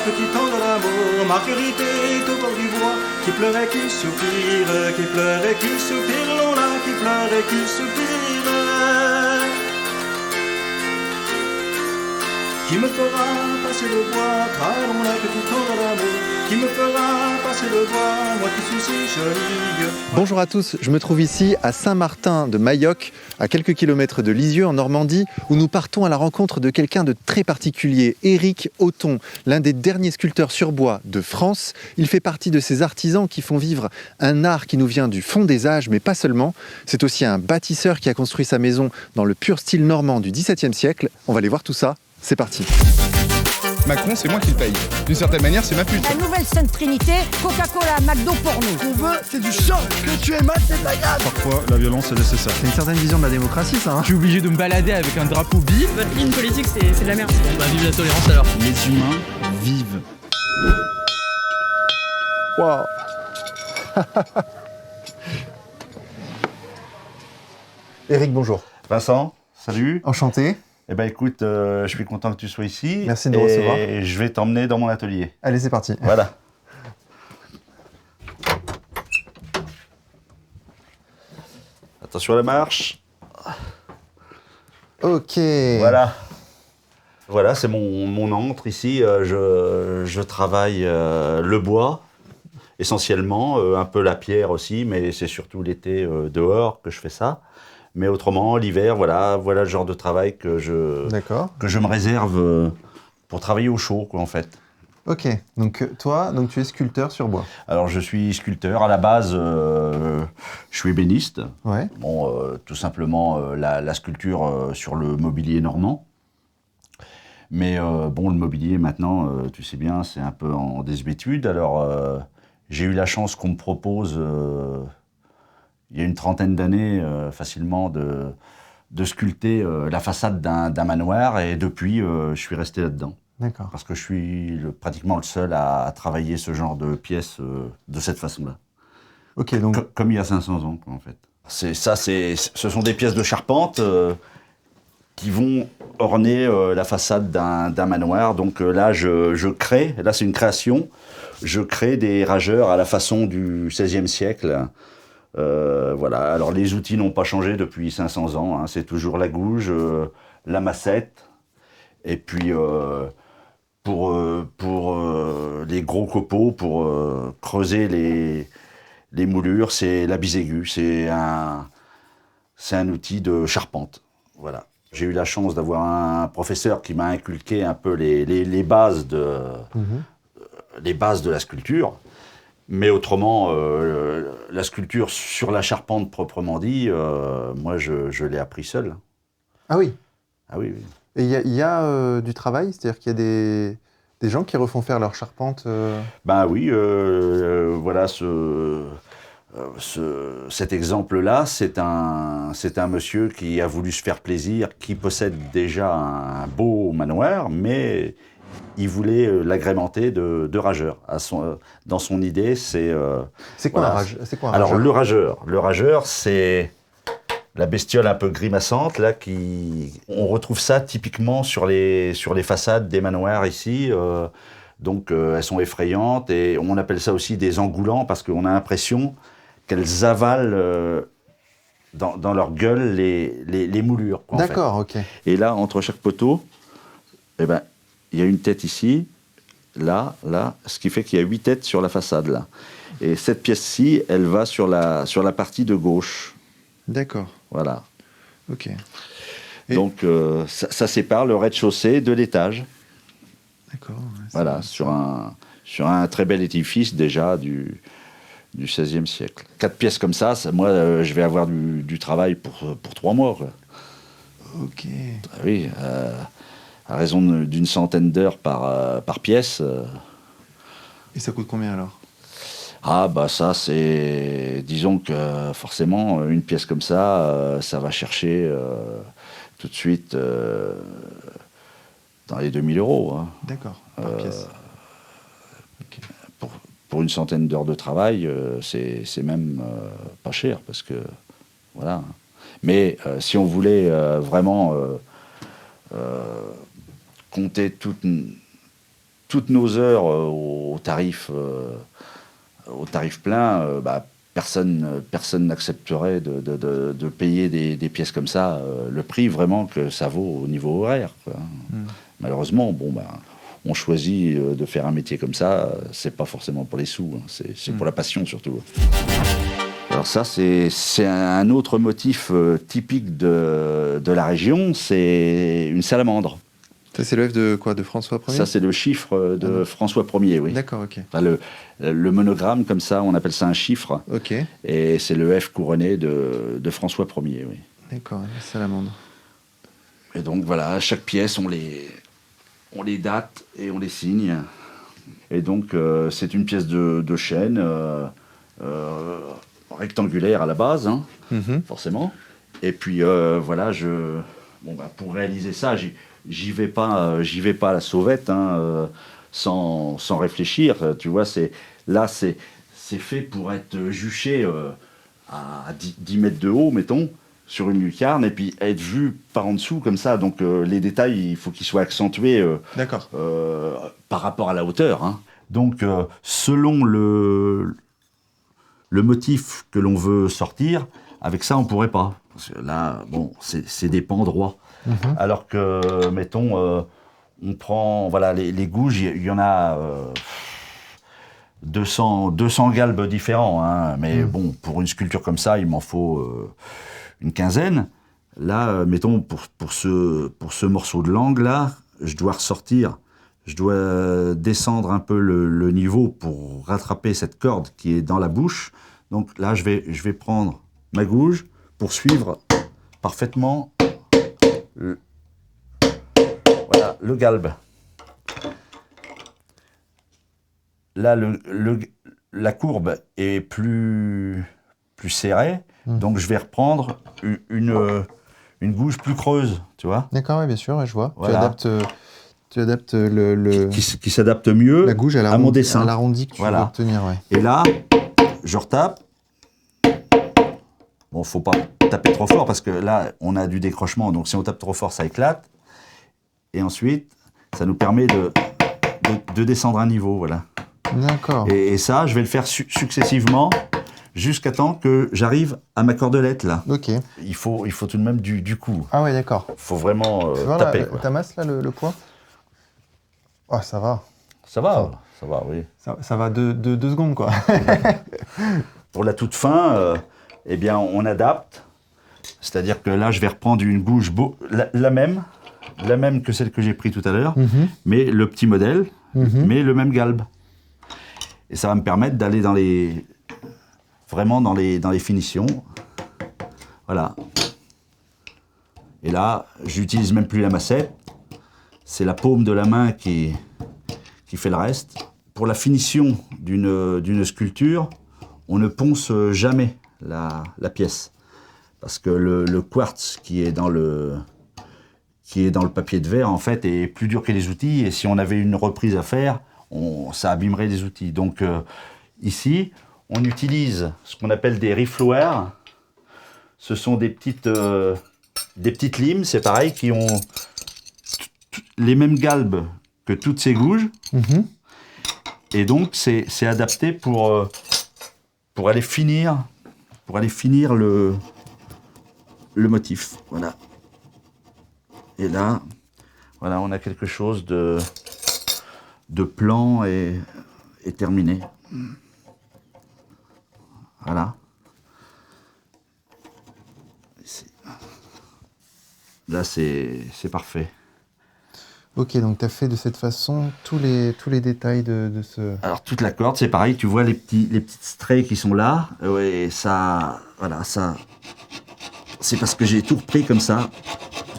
petit temps de l'amour, Marguerite est au bord du bois, qui pleure et qui soupire, qui pleure et qui soupire, l'on a qui pleure et qui soupire. Qui me fera passer le bois, tralons la petit temps de l'amour, qui me fera passer le bois, moi qui suis si jolie. Bonjour à tous, je me trouve ici à Saint-Martin de Mailloc, à quelques kilomètres de Lisieux en Normandie, où nous partons à la rencontre de quelqu'un de très particulier, Éric Othon, l'un des derniers sculpteurs sur bois de France. Il fait partie de ces artisans qui font vivre un art qui nous vient du fond des âges, mais pas seulement. C'est aussi un bâtisseur qui a construit sa maison dans le pur style normand du XVIIe siècle. On va aller voir tout ça. C'est parti. Macron, c'est moi qui le paye. D'une certaine manière, c'est ma pute. La nouvelle Sainte Trinité, Coca-Cola, McDo pour nous. Ce qu'on veut, c'est du sang. Que tu aimes, c'est de la grave. Parfois, la violence est nécessaire. C'est une certaine vision de la démocratie, ça. Je suis obligé de me balader avec un drapeau bi. Votre ligne politique, c'est de la merde. Bah, vive la tolérance alors. Les humains vivent. Wow. Éric, bonjour. Vincent, salut. Enchanté. Eh ben écoute, je suis content que tu sois ici. Merci de nous recevoir. Et je vais t'emmener dans mon atelier. Allez, c'est parti. Voilà. Attention à la marche. Ok. Voilà. Voilà, c'est mon antre ici. Je travaille le bois, essentiellement, un peu la pierre aussi, mais c'est surtout l'été dehors que je fais ça. Mais autrement, l'hiver, voilà le genre de travail que je me réserve pour travailler au chaud, quoi, en fait. Ok, donc toi, tu es sculpteur sur bois. Alors, je suis sculpteur. À la base, je suis ébéniste. Ouais. Bon, tout simplement, la sculpture sur le mobilier normand. Mais bon, le mobilier, maintenant, tu sais bien, c'est un peu en désuétude. Alors, j'ai eu la chance qu'on me propose... il y a une trentaine d'années, facilement, de sculpter la façade d'un manoir. Et depuis, je suis resté là-dedans. D'accord. Parce que je suis pratiquement le seul à travailler ce genre de pièces de cette façon-là. Ok, donc... Comme il y a 500 ans, quoi, en fait. Ce sont des pièces de charpente qui vont orner la façade d'un manoir. Donc là, je crée, là c'est une création, je crée des rageurs à la façon du XVIe siècle. Voilà, alors les outils n'ont pas changé depuis 500 ans, hein. C'est toujours la gouge, la massette, et puis pour les gros copeaux, pour creuser les moulures, c'est la bisaiguë, c'est un outil de charpente, voilà. J'ai eu la chance d'avoir un professeur qui m'a inculqué un peu les bases les bases de la sculpture. Mais autrement, la sculpture sur la charpente proprement dit, moi je l'ai appris seul. Ah oui. Ah oui, oui. Et il y a du travail, c'est-à-dire qu'il y a des gens qui refont faire leur charpente Ben oui, voilà, cet exemple-là, c'est un monsieur qui a voulu se faire plaisir, qui possède déjà un beau manoir, mais... il voulait l'agrémenter de rageurs. Dans son idée, c'est... c'est quoi, voilà. un rageur? Alors, le rageur, c'est la bestiole un peu grimaçante, là, on retrouve ça typiquement sur les façades des manoirs ici. Donc, elles sont effrayantes et on appelle ça aussi des engoulants parce qu'on a l'impression qu'elles avalent dans leur gueule les moulures. Quoi, d'accord, en fait. ok. Et là, entre chaque poteau, eh ben, il y a une tête ici, là, ce qui fait qu'il y a 8 têtes sur la façade, là. Et cette pièce-ci, elle va sur la partie de gauche. D'accord. Voilà. Ok. Et... donc, ça sépare le rez-de-chaussée de l'étage. D'accord. Ouais, voilà, sur un très bel édifice, déjà, du XVIe siècle. 4 pièces comme ça, moi, je vais avoir du travail pour 3 mois, quoi. Ok. Ah oui, à raison d'une centaine d'heures par pièce. Et ça coûte combien alors? Ah bah ça c'est... Disons que forcément une pièce comme ça, ça va chercher tout de suite dans les 2000 €. Hein. D'accord, par pièce. Okay. Pour une centaine d'heures de travail, c'est même pas cher parce que... Voilà. Mais si on voulait vraiment... compter toutes nos heures au tarif plein, personne n'accepterait de payer des pièces comme ça, le prix vraiment que ça vaut au niveau horaire, quoi. Malheureusement, on choisit de faire un métier comme ça, c'est pas forcément pour les sous, hein, c'est pour la passion surtout. Alors ça, c'est un autre motif typique de la région, c'est une salamandre. Ça, c'est le F de quoi? De François Ier? Ça, c'est le chiffre de François Ier, oui. D'accord, ok. Enfin, le monogramme, comme ça, on appelle ça un chiffre. Ok, Et c'est le F couronné de François Ier, oui. d'accord, la salamandre. Et donc, voilà, chaque pièce, on les date et on les signe. Et donc, c'est une pièce de chêne rectangulaire à la base, hein, forcément. Et puis, voilà, pour réaliser ça, j'y vais pas à la sauvette, hein, sans réfléchir. Tu vois, c'est fait pour être juché à 10 mètres de haut, mettons, sur une lucarne, et puis être vu par en dessous comme ça. Donc les détails, il faut qu'ils soient accentués D'accord. par rapport à la hauteur, hein. Donc selon le motif que l'on veut sortir, avec ça on pourrait pas. Parce que là, c'est des pans droits. Alors que, mettons, on prend, voilà, les gouges, il y en a 200 galbes différents, hein, mais bon, pour une sculpture comme ça, il m'en faut une quinzaine. Là, mettons, pour ce morceau de langue, là, je dois descendre un peu le niveau pour rattraper cette corde qui est dans la bouche. Donc là, je vais prendre ma gouge pour suivre parfaitement le galbe. Là, la courbe est plus serrée, donc je vais reprendre une gouge plus creuse, tu vois. D'accord, oui, bien sûr, ouais, je vois. Voilà. Tu adaptes le qui s'adapte mieux la gouge à mon dessin. à l'arrondi que tu veux obtenir, ouais. Et là, je retape. Bon, faut pas taper trop fort parce que là, on a du décrochement. Donc, si on tape trop fort, ça éclate. Et ensuite, ça nous permet de descendre un niveau, voilà. D'accord. Et ça, je vais le faire successivement jusqu'à temps que j'arrive à ma cordelette, là. Ok. Il faut tout de même du coup. Ah ouais, d'accord. Il faut vraiment Tu vois, taper, là, quoi. ta masse, là, le poids? Oh, ça va. Ça va, oui. Ça va de 2 secondes, quoi. Pour la toute fin, eh bien, on adapte. C'est-à-dire que là, je vais reprendre une gouge la même que celle que j'ai prise tout à l'heure, mais le petit modèle, mais le même galbe. Et ça va me permettre d'aller vraiment dans les finitions. Voilà. Et là, j'utilise même plus la massette. C'est la paume de la main qui fait le reste. Pour la finition d'une sculpture, on ne ponce jamais la pièce. Parce que le quartz qui est dans le papier de verre, en fait, est plus dur que les outils. Et si on avait une reprise à faire, ça abîmerait les outils. Donc ici, on utilise ce qu'on appelle des rifloirs. Ce sont des petites limes, c'est pareil, qui ont les mêmes galbes que toutes ces gouges. Et donc, c'est adapté pour aller finir le motif. Voilà. Et là, voilà, on a quelque chose de plan et terminé. Voilà. Là, c'est parfait. Ok, donc tu as fait de cette façon tous les détails de ce... Alors, toute la corde, c'est pareil. Tu vois les petites strays qui sont là. Ouais, ça... Voilà, ça... C'est parce que j'ai tout repris comme ça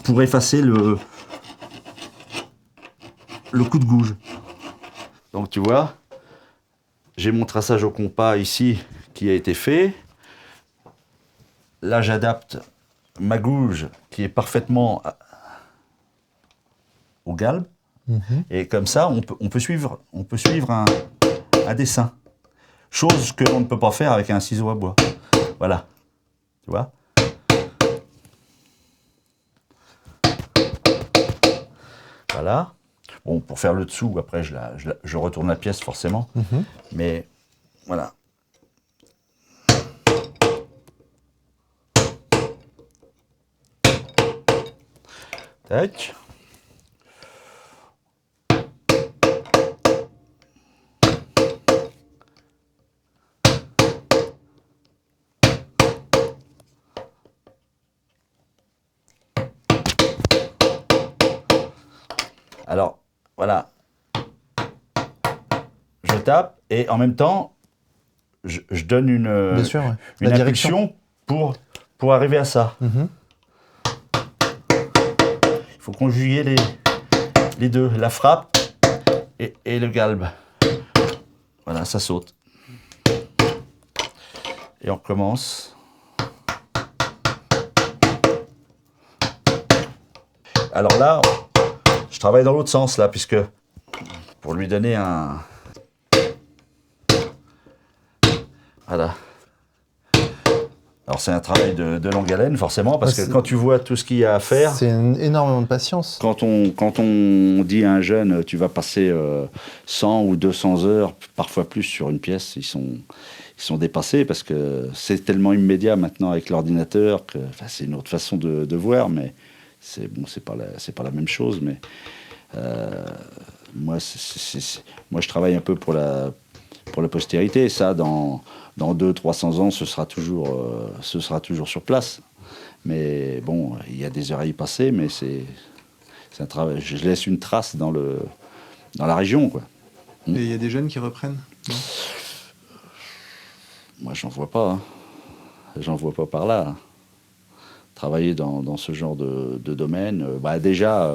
pour effacer le coup de gouge. Donc, tu vois, j'ai mon traçage au compas ici qui a été fait. Là, j'adapte ma gouge qui est parfaitement au galbe. Et comme ça, on peut suivre un dessin. Chose que l'on ne peut pas faire avec un ciseau à bois. Voilà. Tu vois ? Voilà. Bon, pour faire le dessous, après, je retourne la pièce forcément. Mais voilà. Tac. Alors, voilà. Je tape et en même temps, je donne une, Bien sûr, ouais. une La direction. impulsion pour arriver à ça. Il faut conjuguer les deux, la frappe et le galbe. Voilà, ça saute. Et on recommence. Alors là, je travaille dans l'autre sens, là, puisque pour lui donner un... Voilà. Alors c'est un travail de longue haleine, forcément, parce que quand tu vois tout ce qu'il y a à faire... C'est énormément de patience. Quand on dit à un jeune, tu vas passer 100 ou 200 heures, parfois plus, sur une pièce, ils sont dépassés, parce que c'est tellement immédiat maintenant avec l'ordinateur, que c'est une autre façon de voir, mais... c'est pas la même chose, mais moi je travaille un peu pour la postérité. Ça, dans 200-300 ans, ce sera toujours sur place. Mais bon, il y a des heures à y passer, mais c'est un travail. Je laisse une trace dans la région, quoi. Et il y a des jeunes qui reprennent? Non. Moi, j'en vois pas. J'en vois pas par là. Travailler dans ce genre de domaine, déjà,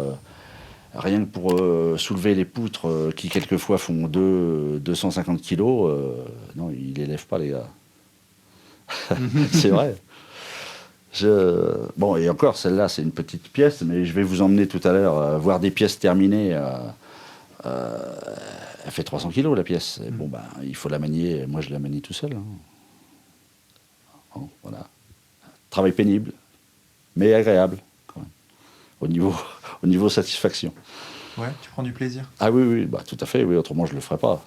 rien que pour soulever les poutres qui quelquefois font 250 kilos, non, ils les lèvent pas, les gars. C'est vrai. Bon, et encore, celle-là, c'est une petite pièce, mais je vais vous emmener tout à l'heure voir des pièces terminées. Elle fait 300 kilos, la pièce. Et bon, il faut la manier. Moi, je la manie tout seul. Bon, voilà. Travail pénible, mais agréable, quand même, au niveau satisfaction. Ouais, tu prends du plaisir? Ah oui, tout à fait, oui, autrement je le ferais pas.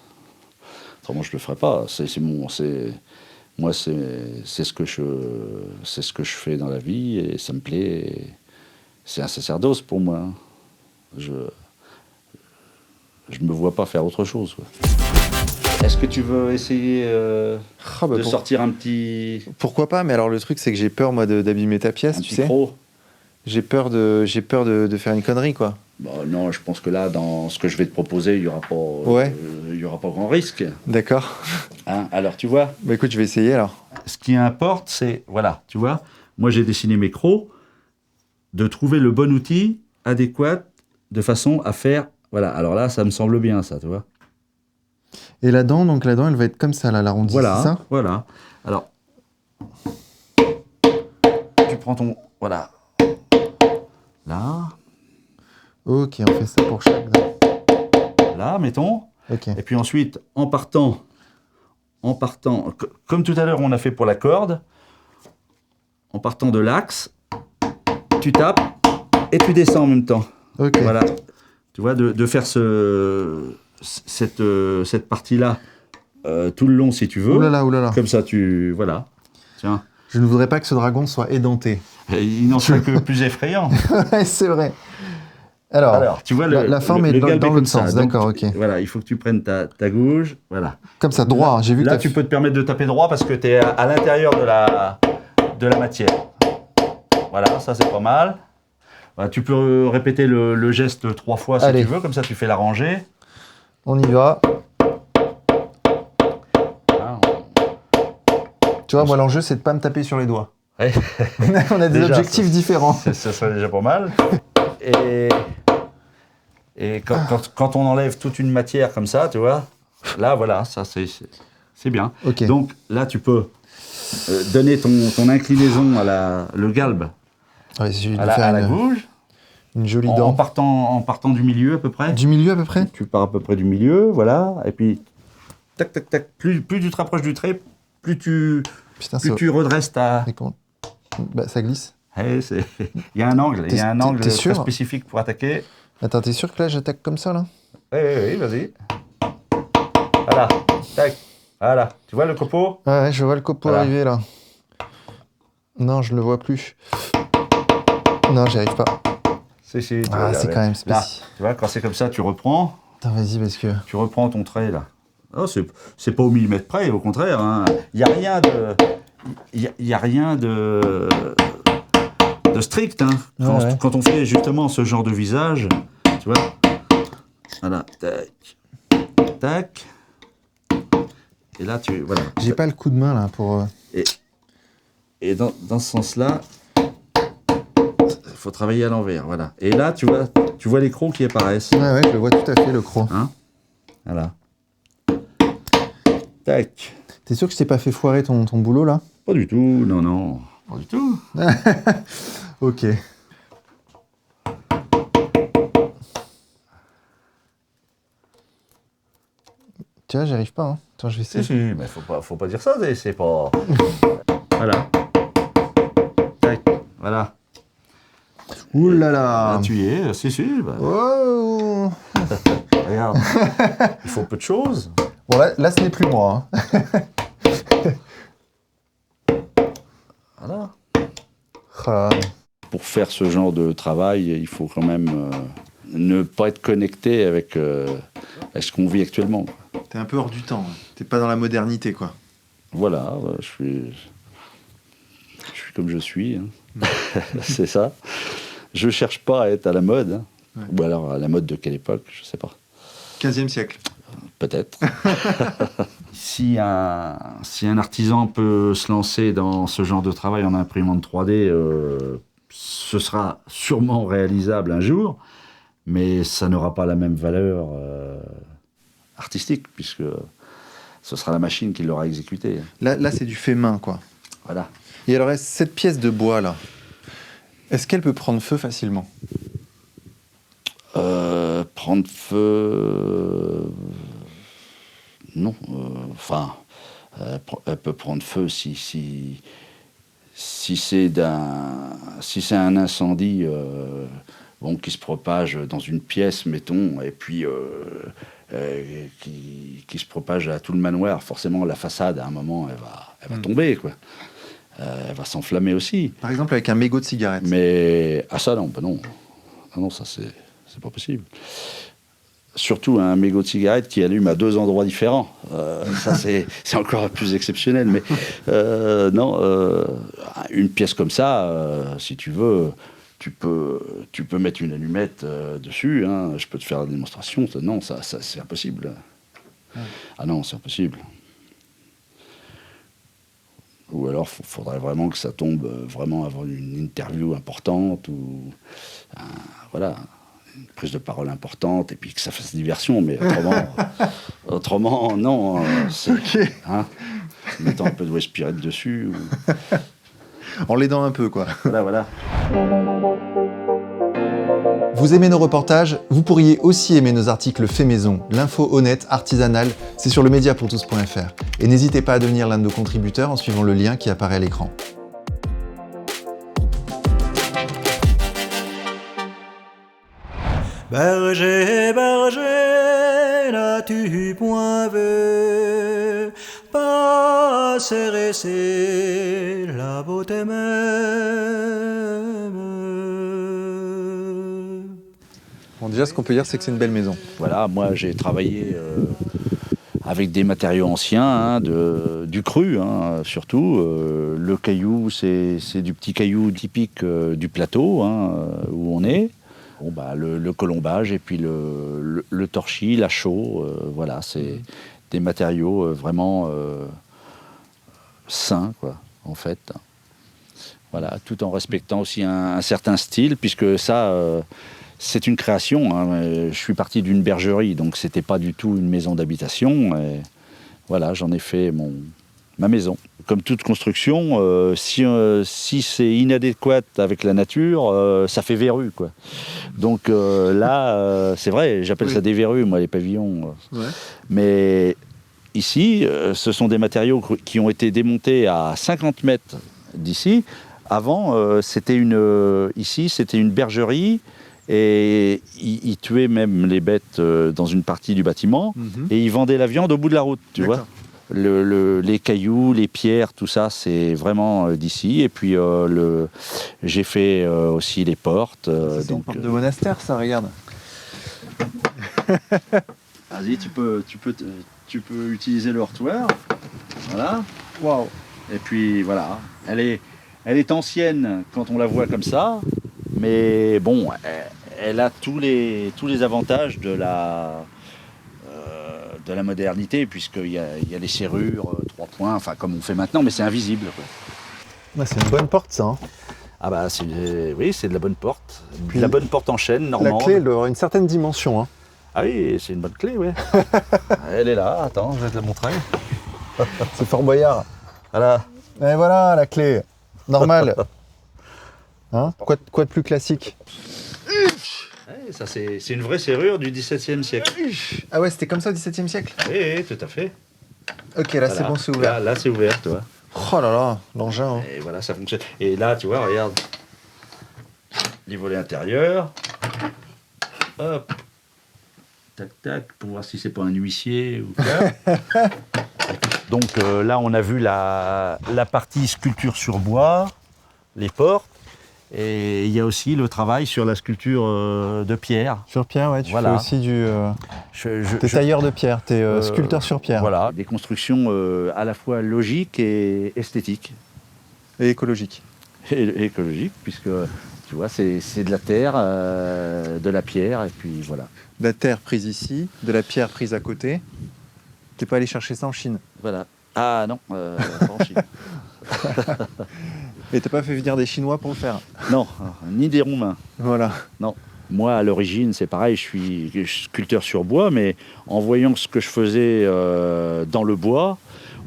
Moi, c'est ce que je fais dans la vie, et ça me plaît, et c'est un sacerdoce pour moi. Je me vois pas faire autre chose, quoi. Est-ce que tu veux essayer de sortir un petit... Pourquoi pas, mais alors le truc c'est que j'ai peur moi d'abîmer ta pièce, tu sais. Pro. J'ai peur de faire une connerie, quoi. Non, je pense que là, dans ce que je vais te proposer, il y aura pas grand risque. D'accord. Alors, tu vois. Écoute, je vais essayer alors. Ce qui importe, c'est, voilà, tu vois, moi j'ai dessiné mes crocs, de trouver le bon outil adéquat de façon à faire, voilà. Alors là, ça me semble bien, ça, tu vois. Et la dent, elle va être comme ça, là, l'arrondi, c'est ça? Voilà. Alors, tu prends ton, voilà, là. Ok, on fait ça pour chaque dent. Là, mettons. Ok. Et puis ensuite, en partant, comme tout à l'heure on a fait pour la corde, en partant de l'axe, tu tapes et tu descends en même temps. Ok. Voilà. Tu vois, de faire cette partie-là tout le long si tu veux. Oulala. Comme ça, voilà. Tiens. Je ne voudrais pas que ce dragon soit édenté. Et il n'en serait que plus effrayant. Ouais, c'est vrai. Alors, tu vois, la forme est dans l'autre sens, d'accord, ok. Voilà, il faut que tu prennes ta gauche, voilà. Comme ça, droit, là, j'ai vu là, tu peux te permettre de taper droit parce que tu es à l'intérieur de la matière. Voilà, ça c'est pas mal. Voilà, tu peux répéter le geste 3 fois si tu veux, comme ça tu fais la rangée. On y va. Voilà, Tu vois, moi l'enjeu c'est de pas me taper sur les doigts. Ouais. On a des objectifs différents. Ça serait déjà pas mal. Et quand on enlève toute une matière comme ça, tu vois, là, voilà, ça c'est bien. Okay. Donc là, tu peux donner ton inclinaison le galbe Ouais, à la gauche. Une jolie dent. En partant du milieu à peu près. Du milieu à peu près? Tu pars à peu près du milieu, voilà. Et puis, tac, tac, tac. Plus tu te rapproches du trait, plus tu redresses ta... Ça glisse. Il y a un angle, très sûr spécifique pour attaquer. Attends, t'es sûr que là, j'attaque comme ça, là? Oui, vas-y. Voilà, tac, voilà. Tu vois le copeau? Ouais, je vois le copeau Voilà. arriver, là. Non, je le vois plus. Non, j'y arrive pas. Si, tu Ah, vois, c'est là, quand même là, spécial. tu vois, quand c'est comme ça, tu reprends. Attends, vas-y, parce que... Tu reprends ton trait, là. Oh, c'est pas au millimètre près, au contraire. Hein. Il n'y a rien de... Il y a rien de strict. Hein. Ouais. Quand on fait justement ce genre de visage, tu vois. Voilà, tac, tac. Et là, voilà. J'ai pas le coup de main, là, pour... Et dans ce sens-là, il faut travailler à l'envers, voilà. Et là, tu vois les crocs qui apparaissent. Ouais, je le vois tout à fait, le croc. Hein, voilà. Tac. T'es sûr que je t'ai pas fait foirer ton boulot, là? Pas du tout, non. Pas du tout. Ok. Tu vois, j'y arrive pas, hein. Attends, je vais essayer. Si, mais faut pas dire ça, c'est pas... Voilà. Tac, voilà. Ouh là Là, là. tu y es, si, bah, Oh. regarde. Il faut peu de choses. Bon, là, ce n'est plus moi, hein. Voilà. Ah. Pour faire ce genre de travail, il faut quand même ne pas être connecté avec ce qu'on vit actuellement. T'es un peu hors du temps. T'es pas dans la modernité, quoi. Voilà, je suis comme je suis. Hein. C'est ça. Je cherche pas à être à la mode. Hein. Ouais. Ou alors à la mode de quelle époque, je sais pas. 15e siècle. Peut-être. Si un artisan peut se lancer dans ce genre de travail en imprimante 3D, ce sera sûrement réalisable un jour, mais ça n'aura pas la même valeur artistique, puisque ce sera la machine qui l'aura exécuté. Là, c'est du fait main, quoi. Voilà. Et alors, cette pièce de bois, là, est-ce qu'elle peut prendre feu facilement? Prendre feu... Non. Enfin, elle peut prendre feu si c'est un incendie qui se propage dans une pièce, mettons, et puis qui se propage à tout le manoir. Forcément, la façade, à un moment, elle va tomber, quoi. Elle va s'enflammer aussi. Par exemple, avec un mégot de cigarette. Mais ça, non, bah non. Ah non, ça, c'est pas possible. Surtout un mégot de cigarette qui allume à 2 endroits différents. Ça, c'est encore plus exceptionnel. Mais non, une pièce comme ça, si tu veux, tu peux mettre une allumette dessus. Hein, je peux te faire la démonstration. Non, ça c'est impossible. Ouais. Ah non, c'est impossible. Ou alors, il faudrait vraiment que ça tombe vraiment avant une interview importante ou voilà, une prise de parole importante et puis que ça fasse diversion. Mais autrement non. Okay. Hein, mettant un peu de West Pirate dessus. En l'aidant un peu, quoi. Voilà. Vous aimez nos reportages? Vous pourriez aussi aimer nos articles faits maison. L'info honnête, artisanale, c'est sur lemediapourtous.fr. Et n'hésitez pas à devenir l'un de nos contributeurs en suivant le lien qui apparaît à l'écran. Berger, berger, n'as-tu point vu passer ici la beauté même? Bon, déjà, ce qu'on peut dire, c'est que c'est une belle maison. Voilà, moi j'ai travaillé avec des matériaux anciens, hein, du cru, hein, surtout. Le caillou, c'est du petit caillou typique du plateau, hein, où on est. Bon, bah, le colombage et puis le torchis, la chaux, voilà, c'est des matériaux vraiment sains, quoi, en fait. Voilà, tout en respectant aussi un certain style, puisque ça, c'est une création. Hein. Je suis parti d'une bergerie, donc c'était pas du tout une maison d'habitation. Et voilà, j'en ai fait ma maison. Comme toute construction, si c'est inadéquat avec la nature, ça fait verrue, quoi. Donc là, c'est vrai, j'appelle ça des verrues, moi, les pavillons. Ouais. Mais ici, ce sont des matériaux qui ont été démontés à 50 mètres d'ici. Avant, c'était une bergerie Et ils tuaient même les bêtes dans une partie du bâtiment et ils vendaient la viande au bout de la route, tu vois. Les cailloux, les pierres, tout ça, c'est vraiment d'ici. Et puis, j'ai fait aussi les portes. C'est une porte de monastère, ça, regarde. Vas-y, tu peux utiliser le heurtoir. Voilà. Waouh. Et puis, voilà. Elle est ancienne quand on la voit comme ça. Mais bon, elle a tous les avantages de la modernité, puisqu'il y a les serrures, 3 points, enfin comme on fait maintenant, mais c'est invisible, quoi. Ah, c'est une bonne porte, ça. Hein. Ah bah oui, c'est de la bonne porte. Puis la bonne porte en chêne, normande. La clé, elle doit avoir une certaine dimension. Hein. Ah oui, c'est une bonne clé, oui. Elle est là, attends, je vais te la montrer. C'est Fort Boyard. Voilà. Et voilà, la clé. Normale. Hein, quoi de plus classique? Ouais, ça, c'est une vraie serrure du XVIIe siècle. Ah ouais, c'était comme ça au XVIIe siècle? Oui, tout à fait. Ok, là, c'est bon, c'est ouvert. Là, c'est ouvert, tu vois. Oh là là, l'engin. Hein. Et voilà, ça fonctionne. Et là, tu vois, regarde. Les volets intérieurs. Hop. Tac, tac, pour voir si c'est pas un huissier ou quoi. Donc là, on a vu la partie sculpture sur bois, les portes. Et il y a aussi le travail sur la sculpture de pierre. Sur pierre, ouais, tu Voilà. fais aussi du... T'es tailleur de pierre, t'es sculpteur sur pierre. Voilà, des constructions à la fois logiques et esthétiques. Et écologique. Et écologiques, puisque, tu vois, c'est de la terre, de la pierre, et puis voilà. De la terre prise ici, de la pierre prise à côté. T'es pas allé chercher ça en Chine? Voilà. Ah non, pas en Chine. Et t'as pas fait venir des Chinois pour le faire? Non, ni des Roumains. Voilà. Non. Moi, à l'origine, c'est pareil, je suis sculpteur sur bois, mais en voyant ce que je faisais dans le bois,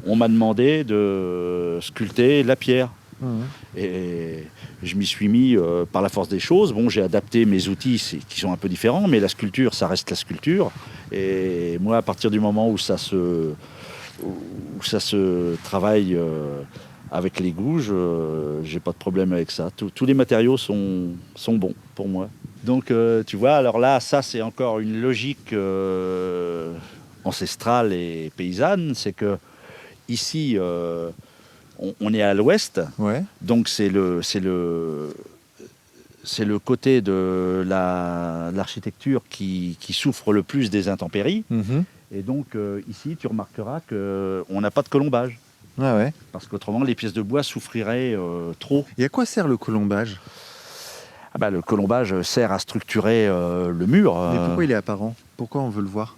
on m'a demandé de sculpter la pierre. Et je m'y suis mis par la force des choses. Bon, j'ai adapté mes outils qui sont un peu différents, mais la sculpture, ça reste la sculpture. Et moi, à partir du moment où ça se travaille avec les gouges, j'ai pas de problème avec ça. Tous les matériaux sont bons pour moi. Donc, tu vois, alors là, ça, c'est encore une logique ancestrale et paysanne. C'est que ici, on est à l'ouest, Ouais. donc c'est le côté de l'architecture qui souffre le plus des intempéries. Et donc, ici, tu remarqueras qu'on n'a pas de colombage. Ah ouais. Parce qu'autrement, les pièces de bois souffriraient trop. Et à quoi sert le colombage? Ah bah, le colombage sert à structurer le mur. Mais pourquoi il est apparent? Pourquoi on veut le voir?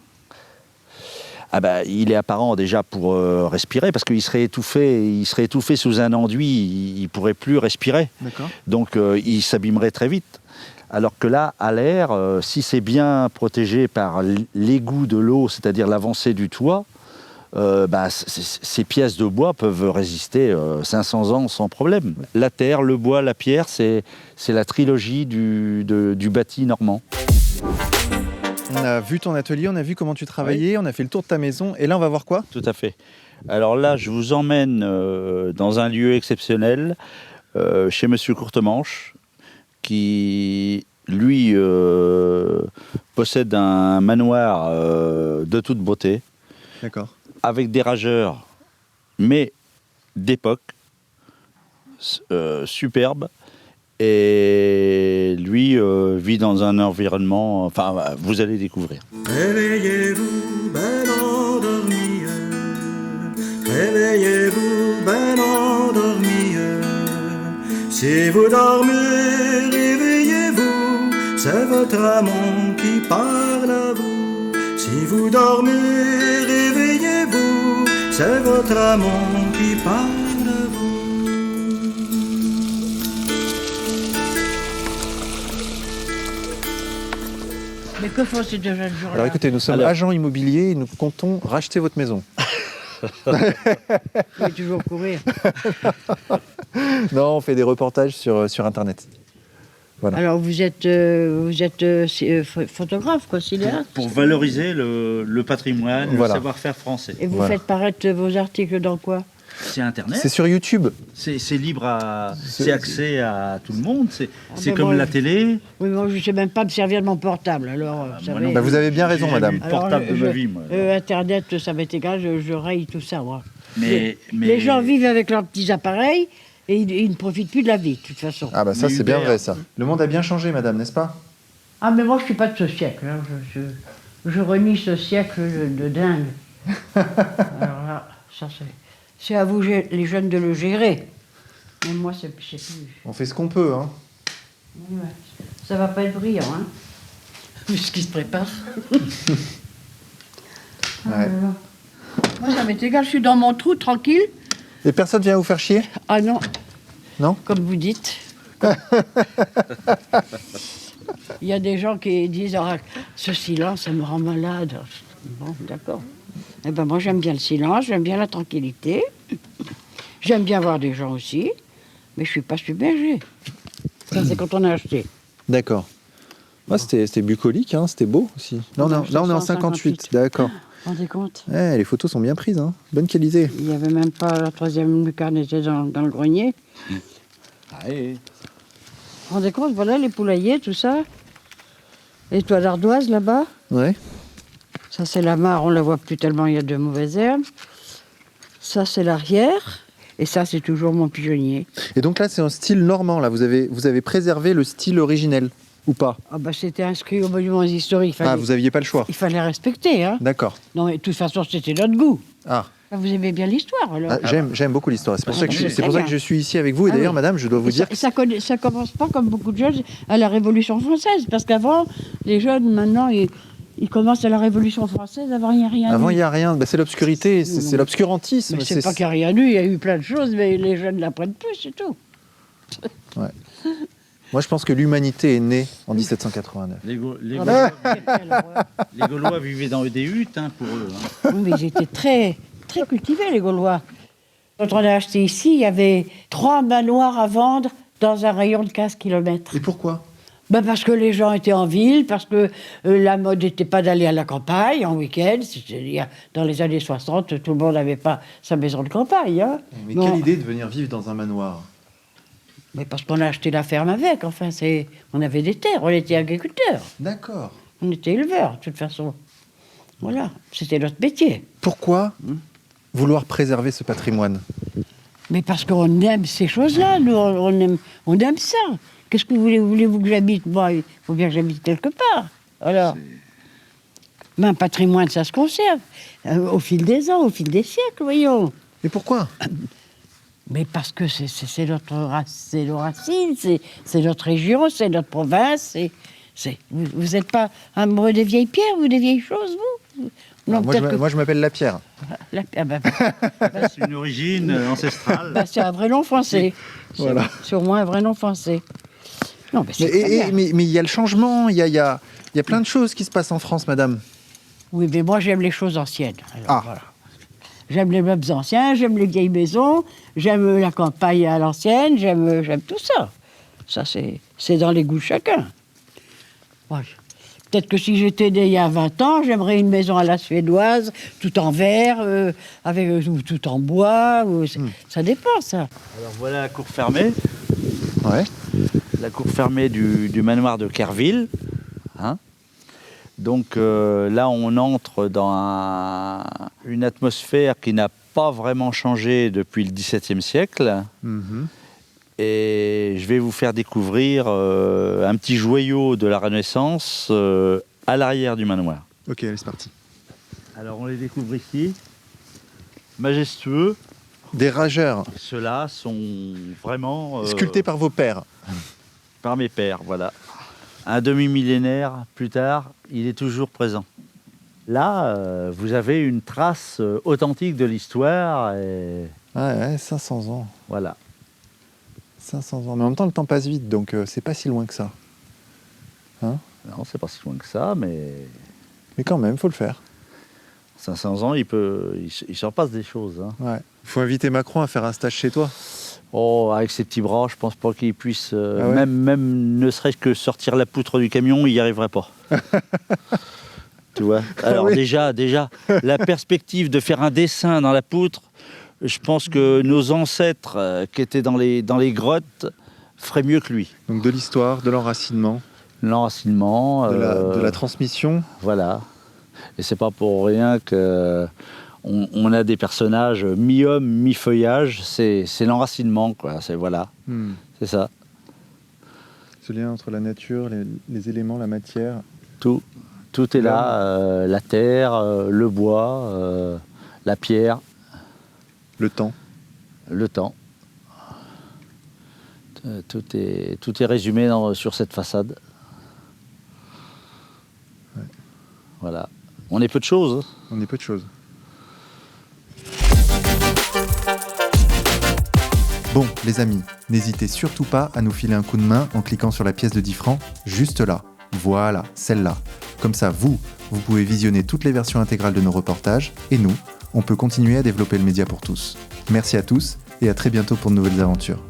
Ah bah, il est apparent déjà pour respirer, parce qu'il serait étouffé sous un enduit, il ne pourrait plus respirer. D'accord. Donc il s'abîmerait très vite. Alors que là, à l'air, si c'est bien protégé par l'égout de l'eau, c'est-à-dire l'avancée du toit, ces pièces de bois peuvent résister 500 ans sans problème. La terre, le bois, la pierre, c'est la trilogie du bâti normand. On a vu ton atelier, on a vu comment tu travaillais, on a fait le tour de ta maison, et là on va voir quoi? Tout à fait. Alors là, je vous emmène dans un lieu exceptionnel, chez Monsieur Courtemanche, qui, lui, possède un manoir de toute beauté. D'accord. Avec des rageurs, mais d'époque, superbe. Et lui vit dans un environnement... Enfin, vous allez découvrir. Réveillez-vous, ben endormi. Réveillez-vous, ben endormi. Si vous dormez, réveillez-vous. C'est votre amant qui parle à vous. Si vous dormez, réveillez-vous. C'est votre amant qui parle à vous. Mais que font ces deux jeunes gens-là? Alors écoutez, nous sommes agents immobiliers et nous comptons racheter votre maison. Il faut toujours courir. Non, on fait des reportages sur Internet. Voilà. Alors vous êtes photographe, quoi, cinéaste. Pour valoriser le patrimoine, Voilà. le savoir-faire français. Et vous Voilà. faites paraître vos articles dans quoi? C'est Internet. C'est sur YouTube. C'est libre à. C'est- C'est accès à tout le monde. C'est mais comme bon, la télé. Oui, moi, je ne sais même pas me servir de mon portable. Alors, vous savez, Bah, vous avez bien raison, J'ai madame. jamais eu de portable de ma vie, moi. Internet, ça m'est égal, je raye tout ça, moi. Mais Les gens vivent avec leurs petits appareils et ils ne profitent plus de la vie, de toute façon. Ah bah ça Mais c'est bien Hubert- vrai ça. Le monde a bien changé, madame, n'est-ce pas? Ah, mais moi, je ne suis pas de ce siècle. Hein. Je renie ce siècle de dingue. Alors là, ça, c'est à vous, les jeunes, de le gérer. Mais moi, c'est plus... On fait ce qu'on peut, hein. Ouais. Ça va pas être brillant, hein, vu ce qui se prépare. Ah là là. Moi, ça m'est égal, je suis dans mon trou, tranquille. Et personne vient vous faire chier? Ah non. Non? Comme vous dites. Il y a des gens qui disent ah, ce silence, ça me rend malade. Bon, d'accord. Eh ben moi, j'aime bien le silence, j'aime bien la tranquillité. J'aime bien voir des gens aussi, mais je suis pas submergée. Ça, c'est quand on a acheté. D'accord. Ouais, c'était bucolique, hein, c'était beau aussi. Là, on est en 58, d'accord. Vous vous rendez compte? Les photos sont bien prises, hein. Bonne qualité. Il n'y avait même pas la troisième lucarne était dans le grenier. Ah, oui. Vous vous rendez compte? Voilà les poulaillers, tout ça. Les toits d'ardoise là-bas. Ouais. Ça, c'est la mare, on la voit plus tellement, il y a de mauvaises herbes. Ça, c'est l'arrière. Et ça, c'est toujours mon pigeonnier. Et donc là, c'est un style normand, là. Vous avez préservé le style originel, ou pas? Ah bah, c'était inscrit aux monuments historiques. Ah, vous aviez pas le choix. Il fallait respecter, hein. D'accord. Non, mais de toute façon, c'était notre goût. Ah. Vous aimez bien l'histoire, alors? Ah, j'aime beaucoup l'histoire. C'est pour, ça que c'est c'est pour très ça que bien. je suis ici avec vous. Et Ah d'ailleurs, oui. madame, je dois vous Et dire... ça commence pas, comme beaucoup de jeunes, à la Révolution française. Parce qu'avant, les jeunes, maintenant, ils commencent à la Révolution française, avant, il n'y a rien Avant, eu. il n'y a rien. Bah, c'est l'obscurité, c'est l'obscurantisme. Mais c'est pas qu'il n'y a rien eu, il y a eu plein de choses, mais les jeunes l'apprennent plus, c'est tout. Moi, je pense que l'humanité est née en 1789. Les Ah bah, quelle horreur. Gaulois vivaient dans des huttes, hein, pour eux. Hein. Oui, mais ils étaient très, très cultivés, les Gaulois. Quand on a acheté ici, il y avait 3 manoirs à vendre dans un rayon de 15 km. Et pourquoi? Ben parce que les gens étaient en ville, parce que la mode n'était pas d'aller à la campagne en week-end. Dans les années 60, tout le monde n'avait pas sa maison de campagne. Hein. Mais Non. quelle idée de venir vivre dans un manoir? Mais parce qu'on a acheté la ferme avec. Enfin, on avait des terres, on était agriculteurs, D'accord. on était éleveurs, de toute façon. Voilà, c'était notre métier. Pourquoi vouloir préserver ce patrimoine? Mais parce qu'on aime ces choses-là, nous, on aime ça. Qu'est-ce que voulez-vous que j'habite? Moi, il faut bien que j'habite quelque part. Alors, mais un patrimoine, ça se conserve. Au fil des ans, au fil des siècles, voyons. Et pourquoi? Mais parce que c'est nos racines, c'est notre région, c'est notre province. Vous n'êtes pas amoureux des vieilles pierres ou des vieilles choses, vous? Non, Alors, peut-être que- moi, je m'appelle Lapierre. Ah ben, C'est une origine ancestrale. bah, c'est un vrai nom français. Voilà. C'est au moins un vrai nom français. Non, mais c'est très bien. Mais il y a le changement, il y a plein de choses qui se passent en France, madame. Oui, mais moi, j'aime les choses anciennes. Alors, Ah. voilà. J'aime les meubles anciens, j'aime les vieilles maisons, j'aime la campagne à l'ancienne, j'aime tout ça. Ça, c'est dans les goûts de chacun. Ouais. Peut-être que si j'étais né il y a 20 ans, j'aimerais une maison à la suédoise, tout en verre, ou tout en bois. Ça dépend, ça. Alors voilà la cour fermée. Ouais. La cour fermée du manoir de Kerville. Hein. Donc là, on entre dans une atmosphère qui n'a pas vraiment changé depuis le XVIIe siècle. Mhm. Et je vais vous faire découvrir un petit joyau de la Renaissance à l'arrière du manoir. Ok, allez, c'est parti. Alors on les découvre ici. Majestueux. Des rageurs, Ceux-là sont vraiment... sculptés par vos pères. Par mes pères, voilà. Un demi-millénaire plus tard, il est toujours présent. Là, vous avez une trace authentique de l'histoire. Et Ouais, 500 ans. voilà. 500 ans. Mais en même temps, le temps passe vite, donc c'est pas si loin que ça. Non, c'est pas si loin que ça, mais Mais quand même, faut le faire. 500 ans, il s'en passe des choses. Hein. Ouais. Faut inviter Macron à faire un stage chez toi. Oh, avec ses petits bras, je pense pas qu'il puisse, Ah ouais même ne serait-ce que sortir la poutre du camion, il n'y arriverait pas. Tu vois. Alors oui. déjà, la perspective de faire un dessin dans la poutre, je pense que nos ancêtres qui étaient dans les grottes feraient mieux que lui. Donc de l'histoire, de l'enracinement, L'enracinement. de la transmission. Voilà. Et c'est pas pour rien que on a des personnages mi-homme, mi-feuillage. C'est l'enracinement, quoi. Voilà. C'est ça. Ce lien entre la nature, les éléments, la matière. Tout est là. La terre, le bois, la pierre. Le temps. Le temps. Tout est résumé sur cette façade. Ouais. Voilà. On est peu de choses. On est peu de choses. Bon, les amis, n'hésitez surtout pas à nous filer un coup de main en cliquant sur la pièce de 10 francs, juste là. Voilà, celle-là. Comme ça, vous pouvez visionner toutes les versions intégrales de nos reportages, et nous, on peut continuer à développer le média pour tous. Merci à tous, et à très bientôt pour de nouvelles aventures.